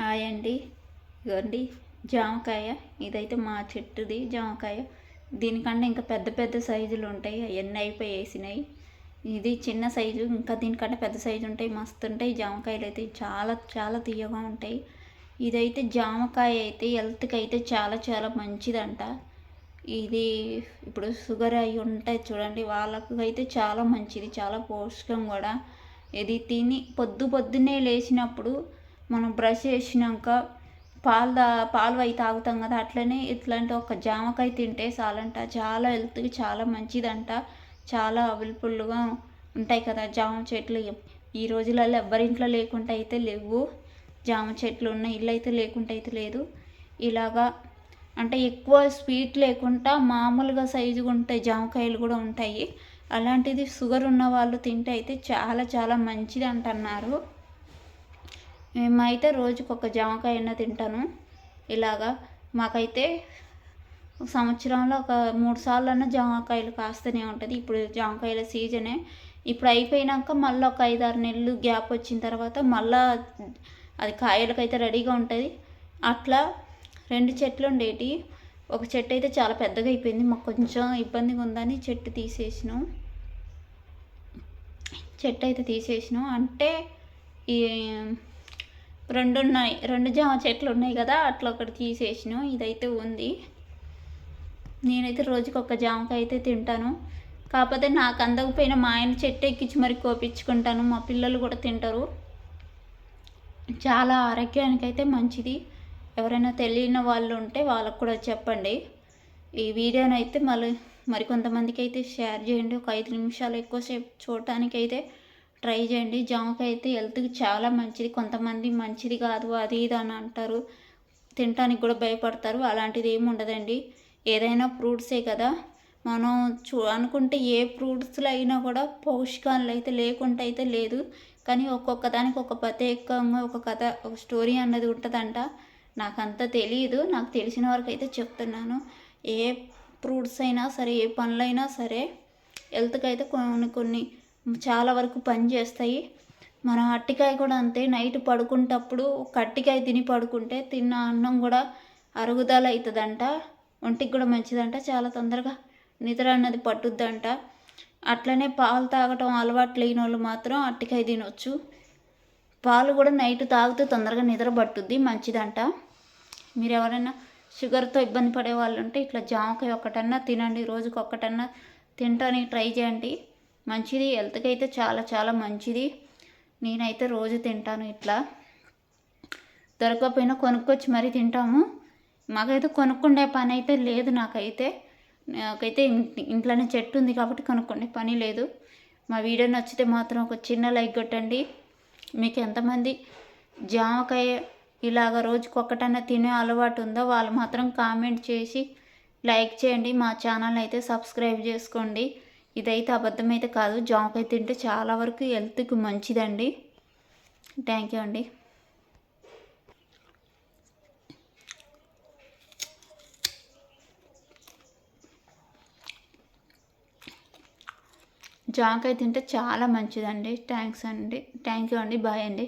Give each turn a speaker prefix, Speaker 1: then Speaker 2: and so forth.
Speaker 1: Hi అండి. ఇదిగోండి జామకాయ. ఇదైతే మా చెట్టుది జామకాయ. దీనికన్నా ఇంకా పెద్ద పెద్ద సైజులు ఉంటాయి. అవన్నీ అయిపోయేసినాయి. ఇది చిన్న సైజు, ఇంకా దీనికన్నా పెద్ద సైజు ఉంటాయి. మస్తు ఉంటాయి జామకాయలు అయితే. చాలా చాలా తీయగా ఉంటాయి. ఇదైతే జామకాయ అయితే హెల్త్కి అయితే చాలా చాలా మంచిదంట. ఇది ఇప్పుడు షుగర్ అయి ఉంటాయి చూడండి, వాళ్ళకు అయితే చాలా మంచిది, చాలా పోషకం కూడా. ఇది తిని పొద్దున్నే లేచినప్పుడు మనం బ్రష్ చేసినాక పాలు అవి తాగుతాం కదా, అట్లనే ఇట్లాంటి ఒక జామకాయ తింటే చాలంట. చాలా హెల్త్కి చాలా మంచిదంట. చాలా అవైలబుల్గా ఉంటాయి కదా జామ చెట్లు. ఈ రోజులలో ఎవ్వరింట్లో లేకుండా అయితే లేవు. జామ చెట్లు ఉన్న ఇల్లు అయితే లేకుండా అయితే లేదు. ఇలాగా అంటే ఎక్కువ స్వీట్ లేకుండా మామూలుగా సైజుగా ఉంటాయి జామకాయలు కూడా ఉంటాయి. అలాంటిది షుగర్ ఉన్న వాళ్ళు తింటే అయితే చాలా చాలా మంచిది అంటున్నారు. మేమైతే రోజుకి ఒక జామకాయ అయినా తింటాను. ఇలాగా మాకైతే సంవత్సరంలో ఒక 3 సార్లన్నా జామకాయలు కాస్తూనే ఉంటుంది. ఇప్పుడు జామకాయల సీజనే. ఇప్పుడు అయిపోయినాక మళ్ళీ ఒక 5-6 నెలలు గ్యాప్ వచ్చిన తర్వాత మళ్ళీ అది కాయలకైతే రెడీగా ఉంటుంది. అట్లా 2 చెట్లు ఉండేటి. ఒక చెట్టు అయితే చాలా పెద్దగా అయిపోయింది. మాకు కొంచెం ఇబ్బందిగా ఉందని చెట్టు తీసేసినాం. అంటే ఈ 2 జామ చెట్లు ఉన్నాయి కదా, అట్లా ఒకటి తీసేసినాం. ఇదైతే ఉంది. నేనైతే రోజుకి ఒక జామకాయ అయితే తింటాను. కాకపోతే నాకు అందకపోయినా మా ఆయన చెట్టు ఎక్కించి మరి కోపించుకుంటాను. మా పిల్లలు కూడా తింటారు. చాలా ఆరోగ్యానికి అయితే మంచిది. ఎవరైనా తెలియని వాళ్ళు ఉంటే వాళ్ళకు కూడా చెప్పండి. ఈ వీడియోని అయితే మరికొంతమందికి అయితే షేర్ చేయండి. ఒక 5 నిమిషాలు ఎక్కువసేపు చూడటానికైతే ట్రై చేయండి. జామకాయ అయితే హెల్త్కి చాలా మంచిది. కొంతమంది మంచిది కాదు అది ఇది అని అంటారు, తినటానికి కూడా భయపడతారు. అలాంటిది ఏమి ఉండదండి. ఏదైనా ఫ్రూట్సే కదా, మనం అనుకుంటే ఏ ఫ్రూట్స్లో అయినా కూడా పోషకాలు అయితే లేకుండా అయితే లేదు. కానీ ఒక్కొక్క దానికి ఒక ప్రత్యేకంగా ఒక కథ, ఒక స్టోరీ అన్నది ఉంటుందంట. నాకంత తెలియదు, నాకు తెలిసిన వరకు అయితే చెప్తున్నాను. ఏ ఫ్రూట్స్ అయినా సరే, ఏ పండ్లైనా సరే హెల్త్కి అయితే కొన్ని చాలా వరకు పనిచేస్తాయి. మనం అరటికాయ కూడా అంతే. నైట్ పడుకుంటప్పుడు ఒక అరటికాయ తిని పడుకుంటే తిన్న అన్నం కూడా అరుగుదల అవుతుందంట. ఒంటికి కూడా మంచిదంట. చాలా తొందరగా నిద్ర అన్నది పట్టుద్దంట. అట్లనే పాలు తాగటం అలవాటు లేని వాళ్ళు మాత్రం అరటికాయ తినొచ్చు. పాలు కూడా నైట్ తాగితే తొందరగా నిద్ర పట్టుద్ది, మంచిదంట. మీరు ఎవరైనా షుగర్తో ఇబ్బంది పడే వాళ్ళు ఉంటే ఇట్లా జామకాయ ఒకటన్నా తినండి. రోజుకి ఒక్కటన్నా తినటానికి ట్రై చేయండి. మంచిది, హెల్త్కి అయితే చాలా చాలా మంచిది. నేనైతే రోజు తింటాను. ఇట్లా దొరకకపోయినా కొనుక్కొచ్చి మరీ తింటాము. మాకైతే కొనుక్కుండే పని అయితే లేదు. నాకైతే ఇంట్లోనే చెట్టు ఉంది కాబట్టి కొనుక్కుండే పని లేదు. మా వీడియో నచ్చితే మాత్రం ఒక చిన్న లైక్ కొట్టండి. మీకు ఎంతమంది జామకాయ ఇలాగ రోజుకి ఒక్కటన్నా తినే అలవాటు ఉందో వాళ్ళు మాత్రం కామెంట్ చేసి లైక్ చేయండి. మా ఛానల్ అయితే సబ్స్క్రైబ్ చేసుకోండి. ఇదైతే అబద్ధమైతే కాదు. జామకాయ తింటే చాలా వరకు హెల్త్కి మంచిదండి. థ్యాంక్ యూ అండి. జామకాయ తింటే చాలా మంచిదండి. థ్యాంక్ యూ అండి. బాయ్ అండి.